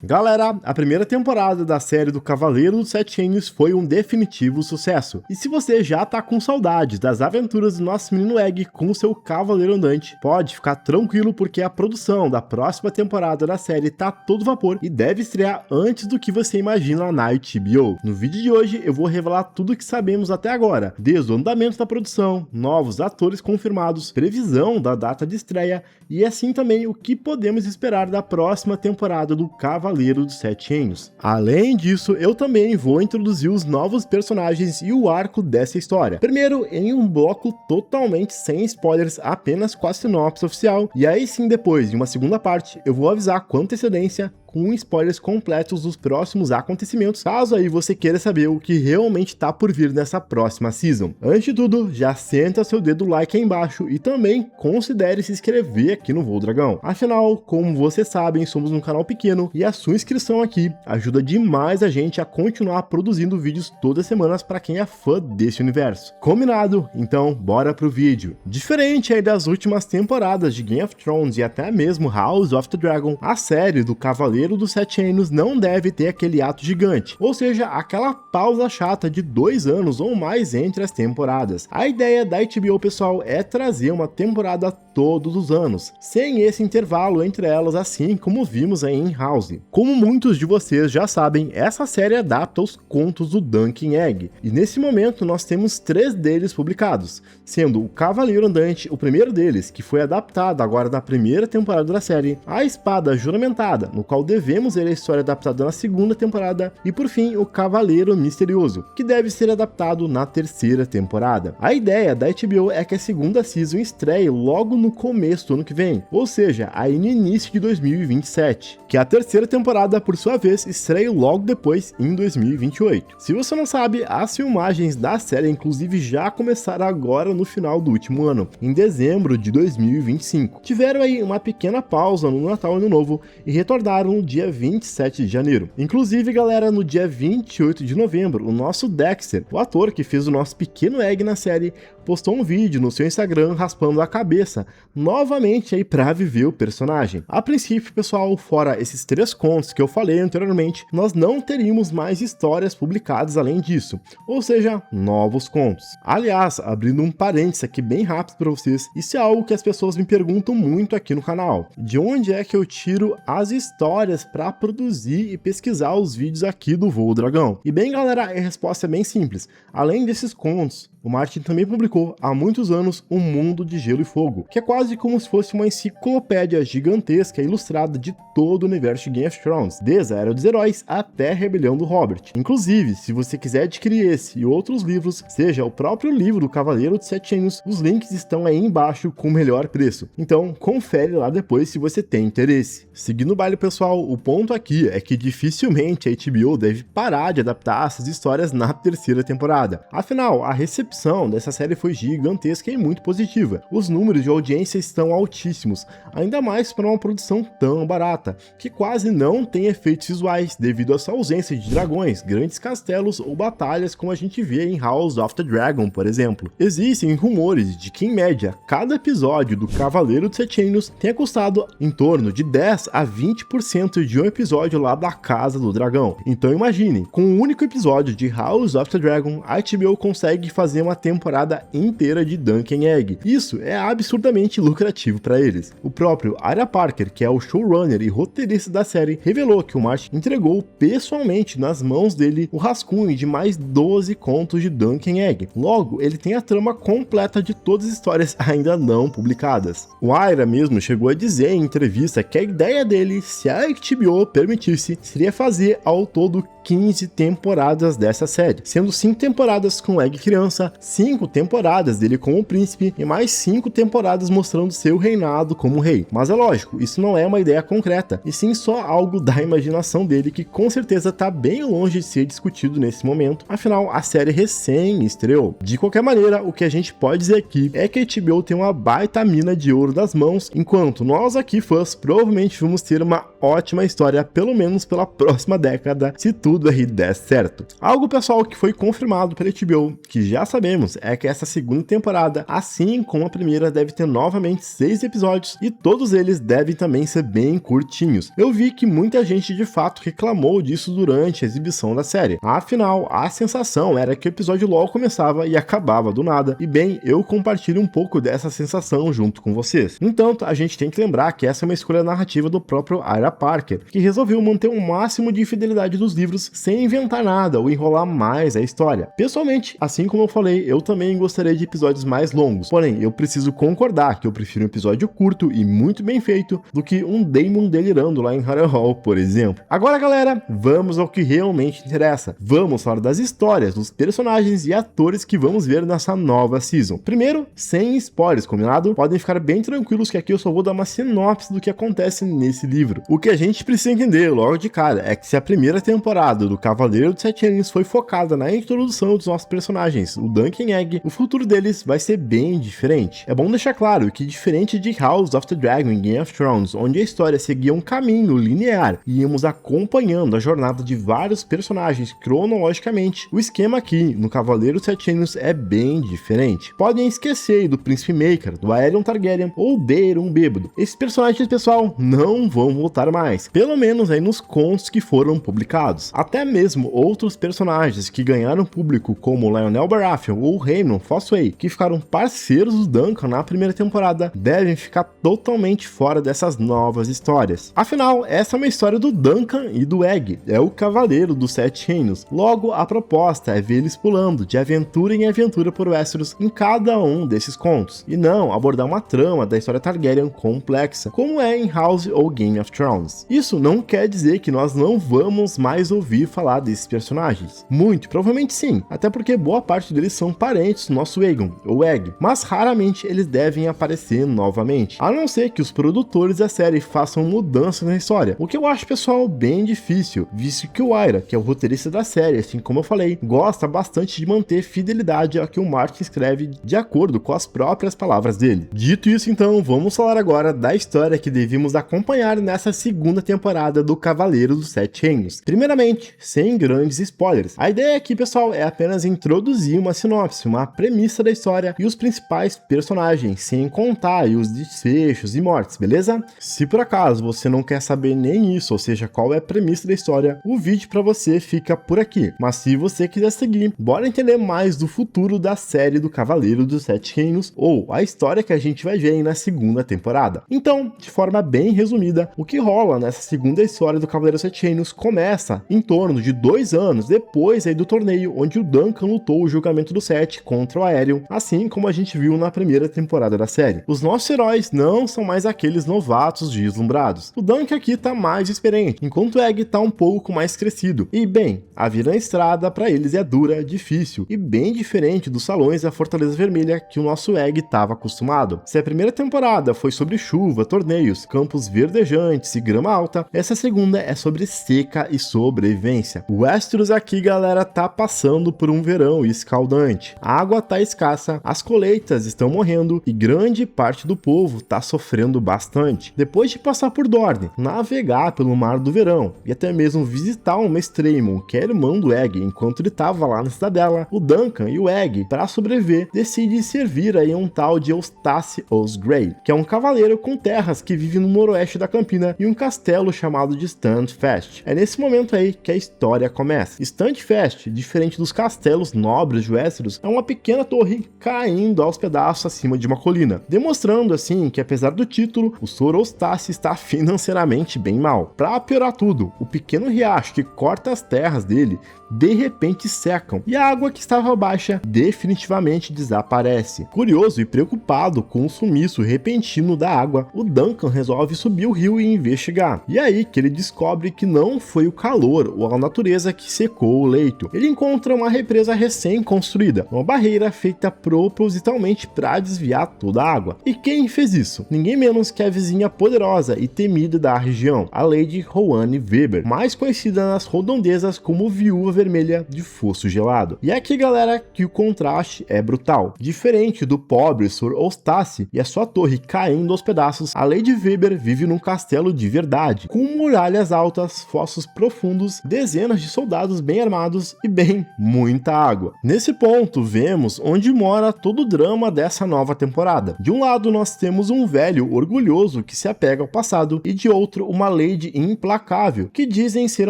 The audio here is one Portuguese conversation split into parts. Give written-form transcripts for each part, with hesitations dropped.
Galera, a primeira temporada da série do Cavaleiro dos Sete Anos foi um definitivo sucesso. E se você já tá com saudades das aventuras do nosso menino Egg com o seu Cavaleiro Andante, pode ficar tranquilo porque a produção da próxima temporada da série tá a todo vapor e deve estrear antes do que você imagina na HBO. No vídeo de hoje eu vou revelar tudo o que sabemos até agora, desde o andamento da produção, novos atores confirmados, previsão da data de estreia e assim também o que podemos esperar da próxima temporada do Cavaleiro dos Sete Anos. Além disso, eu também vou introduzir os novos personagens e o arco dessa história. Primeiro, em um bloco totalmente sem spoilers, apenas com a sinopse oficial, e aí sim depois, em uma segunda parte, eu vou avisar com antecedência, com spoilers completos dos próximos acontecimentos, caso aí você queira saber o que realmente tá por vir nessa próxima season. Antes de tudo, já senta seu dedo like aí embaixo e também considere se inscrever aqui no Voo Dragão. Afinal, como vocês sabem, somos um canal pequeno e a sua inscrição aqui ajuda demais a gente a continuar produzindo vídeos todas as semanas para quem é fã desse universo. Combinado? Então, bora pro vídeo. Diferente aí das últimas temporadas de Game of Thrones e até mesmo House of the Dragon, a série do Cavaleiro dos Sete Anos não deve ter aquele ato gigante, ou seja, aquela pausa chata de 2 anos ou mais entre as temporadas. A ideia da HBO, pessoal, é trazer uma temporada todos os anos, sem esse intervalo entre elas, assim como vimos aí em House. Como muitos de vocês já sabem, essa série adapta os contos do Duncan Egg, e nesse momento nós temos 3 deles publicados, sendo o Cavaleiro Andante, o primeiro deles, que foi adaptado agora na primeira temporada da série, a Espada Juramentada, no qual devemos ver a história adaptada na segunda temporada, e por fim o Cavaleiro Misterioso, que deve ser adaptado na terceira temporada. A ideia da HBO é que a segunda season estreie logo no começo do ano que vem, ou seja, aí no início de 2027, que a terceira temporada, por sua vez, estreie logo depois, em 2028. Se você não sabe, as filmagens da série inclusive já começaram agora no final do último ano, em dezembro de 2025. Tiveram aí uma pequena pausa no Natal e Ano Novo e retornaram no dia 27 de janeiro. Inclusive, galera, no dia 28 de novembro, o nosso Dexter, o ator que fez o nosso pequeno Egg na série, postou um vídeo no seu Instagram raspando a cabeça, novamente aí pra viver o personagem. A princípio, pessoal, fora esses 3 contos que eu falei anteriormente, nós não teríamos mais histórias publicadas além disso, ou seja, novos contos. Aliás, abrindo um parênteses aqui bem rápido para vocês, isso é algo que as pessoas me perguntam muito aqui no canal. De onde é que eu tiro as histórias para produzir e pesquisar os vídeos aqui do Voo Dragão? E bem, galera, a resposta é bem simples. Além desses contos, o Martin também publicou há muitos anos Um Mundo de Gelo e Fogo, que é quase como se fosse uma enciclopédia gigantesca ilustrada de todo o universo de Game of Thrones, desde a Era dos Heróis até a Rebelião do Robert. Inclusive, se você quiser adquirir esse e outros livros, seja o próprio livro do Cavaleiro dos Sete Anos, os links estão aí embaixo com o melhor preço. Então, confere lá depois se você tem interesse. Seguindo o baile, pessoal, o ponto aqui é que dificilmente a HBO deve parar de adaptar essas histórias na terceira temporada. Afinal, a recepção dessa série foi gigantesca e muito positiva. Os números de audiência estão altíssimos, ainda mais para uma produção tão barata, que quase não tem efeitos visuais devido à sua ausência de dragões, grandes castelos ou batalhas como a gente vê em House of the Dragon, por exemplo. Existem rumores de que, em média, cada episódio do Cavaleiro dos Sete Anos tenha custado em torno de 10 a 20% de um episódio lá da Casa do Dragão. Então imagine, com um único episódio de House of the Dragon, a HBO consegue fazer uma temporada inteira de Duncan Egg. Isso é absurdamente lucrativo para eles. O próprio Ira Parker, que é o showrunner e roteirista da série, revelou que o Martin entregou pessoalmente nas mãos dele o rascunho de mais 12 contos de Duncan Egg. Logo, ele tem a trama completa de todas as histórias ainda não publicadas. O Ira mesmo chegou a dizer em entrevista que a ideia dele, se a HBO permitisse, seria fazer ao todo 15 temporadas dessa série, sendo 5 temporadas com Egg criança, 5 temporadas dele como príncipe e mais 5 temporadas mostrando seu reinado como rei. Mas é lógico, isso não é uma ideia concreta, e sim só algo da imaginação dele que com certeza tá bem longe de ser discutido nesse momento, afinal a série recém estreou. De qualquer maneira, o que a gente pode dizer aqui é que a HBO tem uma baita mina de ouro nas mãos, enquanto nós aqui fãs provavelmente vamos ter uma ótima história, pelo menos pela próxima década, se tudo aí der certo. Algo, pessoal, que foi confirmado pela HBO, que já sabemos, é que essa segunda temporada, assim como a primeira, deve ter novamente 6 episódios e todos eles devem também ser bem curtinhos. Eu vi que muita gente de fato reclamou disso durante a exibição da série. Afinal, a sensação era que o episódio logo começava e acabava do nada, e bem, eu compartilho um pouco dessa sensação junto com vocês. No entanto, a gente tem que lembrar que essa é uma escolha narrativa do próprio Ira Parker, que resolveu manter o máximo de fidelidade dos livros sem inventar nada ou enrolar mais a história. Pessoalmente, assim como eu falei, eu também gostaria de episódios mais longos, porém, eu preciso concordar que eu prefiro um episódio curto e muito bem feito do que um Daemon delirando lá em Harrenhal, por exemplo. Agora, galera, vamos ao que realmente interessa. Vamos falar das histórias, dos personagens e atores que vamos ver nessa nova season. Primeiro, sem spoilers, combinado? Podem ficar bem tranquilos que aqui eu só vou dar uma sinopse do que acontece nesse livro. O que a gente precisa entender logo de cara é que se a primeira temporada do Cavaleiro dos Sete Anos foi focada na introdução dos nossos personagens, o Dunk e Egg, o futuro deles vai ser bem diferente. É bom deixar claro que, diferente de House of the Dragon e Game of Thrones, onde a história seguia um caminho linear e íamos acompanhando a jornada de vários personagens cronologicamente, o esquema aqui no Cavaleiro dos Sete Anos é bem diferente. Podem esquecer do Príncipe Maker, do Aerion Targaryen ou Daemon Bêbado. Esses personagens, pessoal, não vão voltar mais, pelo menos aí nos contos que foram publicados. Até mesmo outros personagens que ganharam público, como Lionel Baratheon ou Raymond Fossway, que ficaram parceiros do Duncan na primeira temporada, devem ficar totalmente fora dessas novas histórias. Afinal, essa é uma história do Duncan e do Egg, é o Cavaleiro dos Sete Reinos. Logo, a proposta é ver eles pulando de aventura em aventura por Westeros em cada um desses contos, e não abordar uma trama da história Targaryen complexa, como é em House ou Game of Thrones. Isso não quer dizer que nós não vamos mais ouvir falar desses personagens. Muito provavelmente sim, até porque boa parte deles são parentes do nosso Aegon, ou Egg, mas raramente eles devem aparecer novamente, a não ser que os produtores da série façam mudanças na história, o que eu acho, pessoal, bem difícil, visto que o Ira, que é o roteirista da série, assim como eu falei, gosta bastante de manter fidelidade ao que o Martin escreve de acordo com as próprias palavras dele. Dito isso, então, vamos falar agora da história que devemos acompanhar nessa segunda temporada do Cavaleiro dos Sete Reinos. Primeiramente, sem grandes spoilers. A ideia aqui, pessoal, é apenas introduzir uma sinopse, uma premissa da história e os principais personagens, sem contar aí os desfechos e mortes, beleza? Se por acaso você não quer saber nem isso, ou seja, qual é a premissa da história, o vídeo para você fica por aqui. Mas se você quiser seguir, bora entender mais do futuro da série do Cavaleiro dos Sete Reinos, ou a história que a gente vai ver aí na segunda temporada. Então, de forma bem resumida, o que rola nessa segunda história do Cavaleiro dos Sete Reinos começa em torno de 2 anos depois aí do torneio onde o Duncan lutou o julgamento do Sete contra o Aerion, assim como a gente viu na primeira temporada da série. Os nossos heróis não são mais aqueles novatos deslumbrados. O Duncan aqui tá mais experiente, enquanto o Egg tá um pouco mais crescido. E bem, a vida na estrada para eles é dura, difícil e bem diferente dos salões da Fortaleza Vermelha que o nosso Egg estava acostumado. Se a primeira temporada foi sobre chuva, torneios, campos verdejantes e grama alta, essa segunda é sobre seca e sobrevivência. O Westeros aqui, galera, tá passando por um verão escaldante. A água tá escassa, as colheitas estão morrendo e grande parte do povo tá sofrendo bastante. Depois de passar por Dorne, navegar pelo Mar do Verão e até mesmo visitar um Maestreimon, que é irmão do Egg, enquanto ele tava lá na cidadela, o Duncan e o Egg, para sobreviver, decidem servir aí um tal de Eustace Osgrey, que é um cavaleiro com terras que vive no noroeste da Campina e um castelo chamado de Standfast. É nesse momento aí que a história começa. Standfast, diferente dos castelos nobres de Westeros, é uma pequena torre caindo aos pedaços acima de uma colina, demonstrando assim que, apesar do título, o Sr. Eustace está financeiramente bem mal. Para piorar tudo, o pequeno riacho que corta as terras dele de repente secam e a água que estava baixa definitivamente desaparece. Curioso e preocupado com o sumiço repentino da água, o Duncan resolve subir o rio e investigar. E é aí que ele descobre que não foi o calor ou a natureza que secou o leito. Ele encontra uma represa recém-construída, uma barreira feita propositalmente para desviar toda a água. E quem fez isso? Ninguém menos que a vizinha poderosa e temida da região, a Lady Rowanne Weber, mais conhecida nas redondezas como Viúva Vermelha de Fosso Gelado. E é aqui, galera, que o contraste é brutal. Diferente do pobre Sr. Eustace e a sua torre caindo aos pedaços, a Lady Weber vive num castelo de verdade, com muralhas altas, fossos profundos, dezenas de soldados bem armados e bem, muita água. Nesse ponto, vemos onde mora todo o drama dessa nova temporada. De um lado, nós temos um velho orgulhoso que se apega ao passado e de outro, uma lady implacável, que dizem ser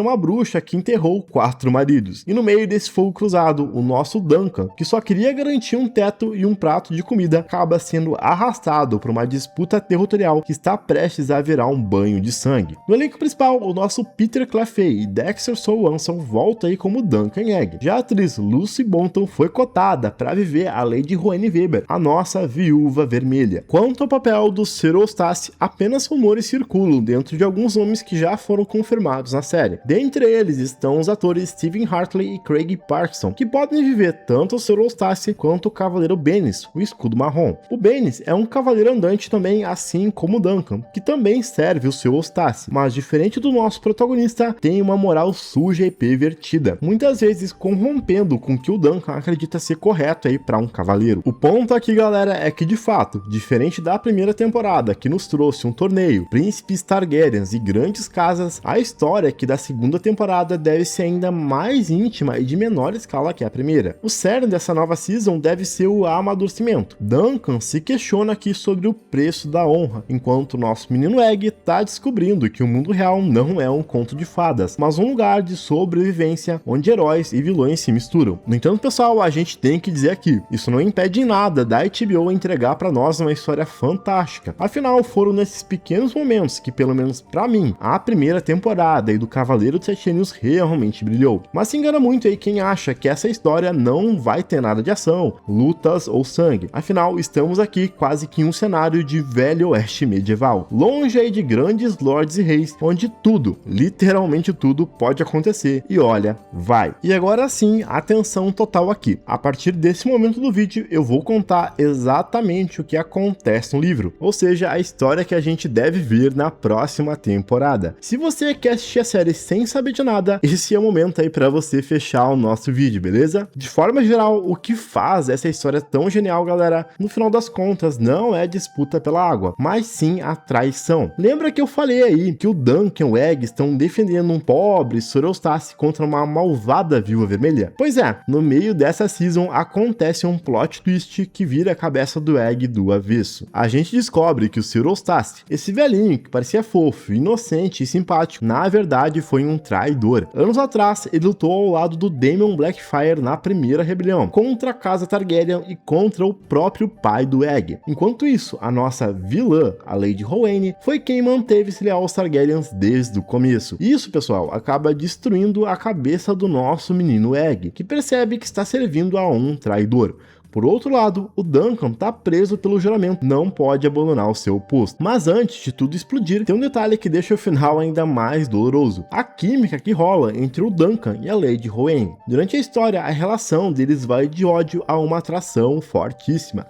uma bruxa que enterrou 4 maridos. E no meio desse fogo cruzado, o nosso Duncan, que só queria garantir um teto e um prato de comida, acaba sendo arrastado por uma disputa territorial que está prestes a virar um banho de sangue. No elenco principal, o nosso Peter Claffey e Dexter Sorensen voltam aí como Duncan Egg. Já a atriz Lucy Bonton foi cotada para viver a Lady Rowan Weber, a nossa Viúva Vermelha. Quanto ao papel do Sir Eustace, apenas rumores circulam dentro de alguns nomes que já foram confirmados na série. Dentre eles estão os atores Stephen Hartley e Craig Parkinson, que podem viver tanto o Sir Eustace quanto o Cavaleiro Bennis, o escudo marrom. O Bennis é um cavaleiro andante também, assim como o Duncan, que também serve o Sir Eustace, mas diferente do nosso protagonista, tem uma moral suja e pervertida, muitas vezes corrompendo com que o Duncan acredita ser correto aí para um cavaleiro. O ponto aqui, galera, é que de fato, diferente da primeira temporada, que nos trouxe um torneio, príncipes Targaryens e grandes casas, a história aqui da segunda temporada deve ser ainda mais íntima e de menor escala que a primeira. O cerne dessa nova season deve ser o amadurecimento. Duncan se questiona aqui sobre o preço da honra, enquanto o nosso menino Egg está descobrindo que o mundo real não é um conto de fadas, mas um lugar de sobrevivência onde heróis e vilões se misturam. No entanto, pessoal, a gente tem que dizer aqui, isso não impede em nada da HBO entregar para nós uma história fantástica. Afinal, foram nesses pequenos momentos que, pelo menos para mim, a primeira temporada e do Cavaleiro dos Sete Anos realmente brilhou. Mas se engana muito aí quem acha que essa história não vai ter nada de ação, lutas ou sangue. Afinal, estamos aqui quase que em um cenário de velho oeste medieval, longe aí de grandes lords e reis, onde tudo, literalmente tudo, pode acontecer. E olha, vai. E agora sim, atenção total aqui. A partir desse momento do vídeo, eu vou contar exatamente o que acontece no livro, ou seja, a história que a gente deve ver na próxima temporada. Se você quer assistir a série sem saber de nada, esse é o momento aí para você fechar o nosso vídeo, beleza? De forma geral, o que faz essa história tão genial, galera, no final das contas, não é disputa pela água, mas sim a traição. Lembra que eu falei aí que o Duncan e o Egg estão defendendo um pobre Sir Eustace contra uma malvada Viúva Vermelha? Pois é, no meio dessa season acontece um plot twist que vira a cabeça do Egg do avesso. A gente descobre que o Sir Eustace, esse velhinho que parecia fofo, inocente e simpático, na verdade foi um traidor. Anos atrás, ele lutou ao lado do Daemon Blackfyre na primeira rebelião, contra a casa Targaryen e contra o próprio pai do Egg. Enquanto isso, a nossa vilã, a Lady Rowan, foi quem manteve-se leal aos Targaryens desde o começo. Isso, pessoal, acaba destruindo a cabeça do nosso menino Egg, que percebe que está servindo a um traidor. Por outro lado, o Duncan tá preso pelo juramento, não pode abandonar o seu posto. Mas antes de tudo explodir, tem um detalhe que deixa o final ainda mais doloroso: a química que rola entre o Duncan e a Lady Rowan. Durante a história, a relação deles vai de ódio a uma atração fortíssima.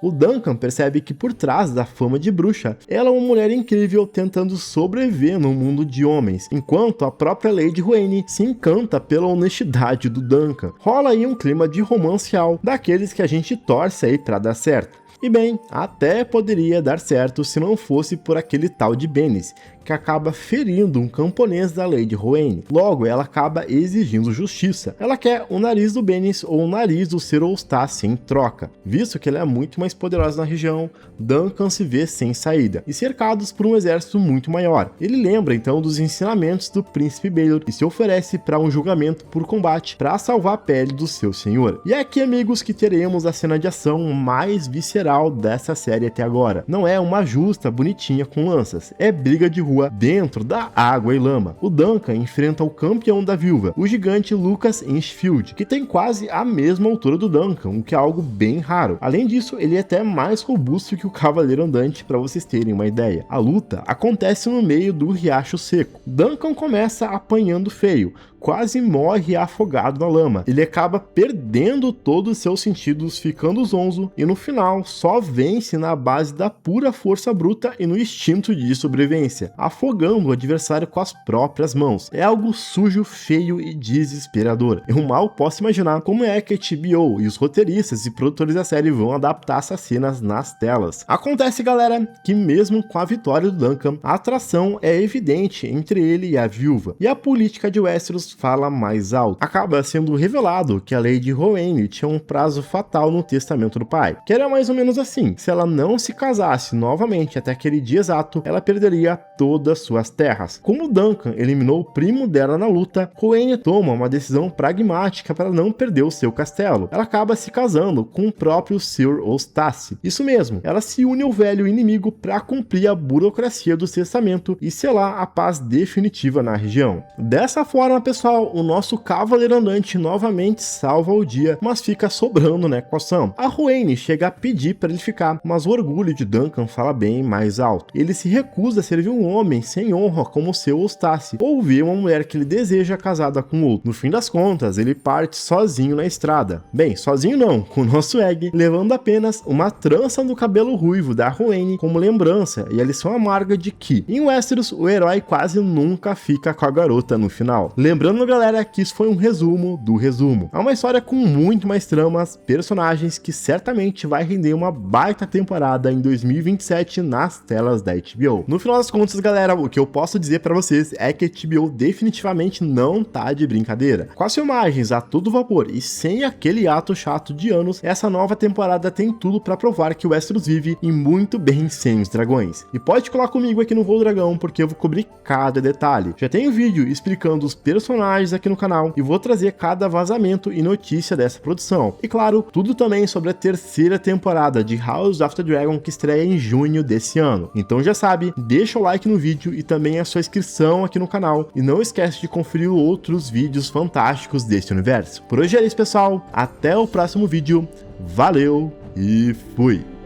O Duncan percebe que por trás da fama de bruxa, ela é uma mulher incrível tentando sobreviver no mundo de homens, enquanto a própria Lady Rowan se encanta pela honestidade do Duncan. Rola aí um clima de romance real, daqueles que a gente torce aí pra dar certo. E bem, até poderia dar certo se não fosse por aquele tal de Bennis, que acaba ferindo um camponês da Lady Rowan. Logo, ela acaba exigindo justiça. Ela quer o nariz do Bennis ou o nariz do Sir Eustace em troca. Visto que ela é muito mais poderosa na região, Duncan se vê sem saída e cercados por um exército muito maior. Ele lembra então dos ensinamentos do príncipe Baelor e se oferece para um julgamento por combate para salvar a pele do seu senhor. E é aqui, amigos, que teremos a cena de ação mais visceral dessa série até agora. Não é uma justa bonitinha com lanças, é briga de rua dentro da água e lama. O Duncan enfrenta o campeão da viúva, o gigante Lucas Inchfield, que tem quase a mesma altura do Duncan, o que é algo bem raro. Além disso, ele é até mais robusto que o Cavaleiro Andante, para vocês terem uma ideia. A luta acontece no meio do riacho seco. Duncan começa apanhando feio, quase morre afogado na lama. Ele acaba perdendo todos os seus sentidos, ficando zonzo, e no final só vence na base da pura força bruta e no instinto de sobrevivência. A afogando o adversário com as próprias mãos. É algo sujo, feio e desesperador. Eu mal posso imaginar como é que a HBO e os roteiristas e produtores da série vão adaptar essas cenas nas telas. Acontece, galera, que mesmo com a vitória do Duncan, a atração é evidente entre ele e a viúva, e a política de Westeros fala mais alto. Acaba sendo revelado que a Lady Rowena tinha um prazo fatal no testamento do pai, que era mais ou menos assim: se ela não se casasse novamente até aquele dia exato, ela perderia todas suas terras. Como Duncan eliminou o primo dela na luta, Rowena toma uma decisão pragmática para não perder o seu castelo. Ela acaba se casando com o próprio Sir Eustace. Isso mesmo, ela se une ao velho inimigo para cumprir a burocracia do testamento e selar a paz definitiva na região. Dessa forma, pessoal, o nosso Cavaleiro Andante novamente salva o dia, mas fica sobrando na equação. A Rowena chega a pedir para ele ficar, mas o orgulho de Duncan fala bem mais alto. Ele se recusa a servir um homem sem honra como seu Eustace, ou ver uma mulher que ele deseja casada com outro. No fim das contas, ele parte sozinho na estrada. Bem, sozinho não, com o nosso Egg, levando apenas uma trança no cabelo ruivo da Rowena como lembrança e a lição amarga de que, em Westeros, o herói quase nunca fica com a garota no final. Lembrando, galera, que isso foi um resumo do resumo. É uma história com muito mais tramas, personagens que certamente vai render uma baita temporada em 2027 nas telas da HBO. No final das contas, galera, o que eu posso dizer pra vocês é que a HBO definitivamente não tá de brincadeira. Com as filmagens a todo vapor e sem aquele ato chato de anos, essa nova temporada tem tudo pra provar que o Westeros vive e muito bem sem os dragões. E pode colar comigo aqui no Voo Dragão, porque eu vou cobrir cada detalhe. Já tem um vídeo explicando os personagens aqui no canal e vou trazer cada vazamento e notícia dessa produção. E claro, tudo também sobre a terceira temporada de House of the Dragon, que estreia em junho desse ano. Então já sabe, deixa o like no vídeo e também a sua inscrição aqui no canal. E não esquece de conferir outros vídeos fantásticos desse universo. Por hoje é isso, pessoal. Até o próximo vídeo. Valeu e fui!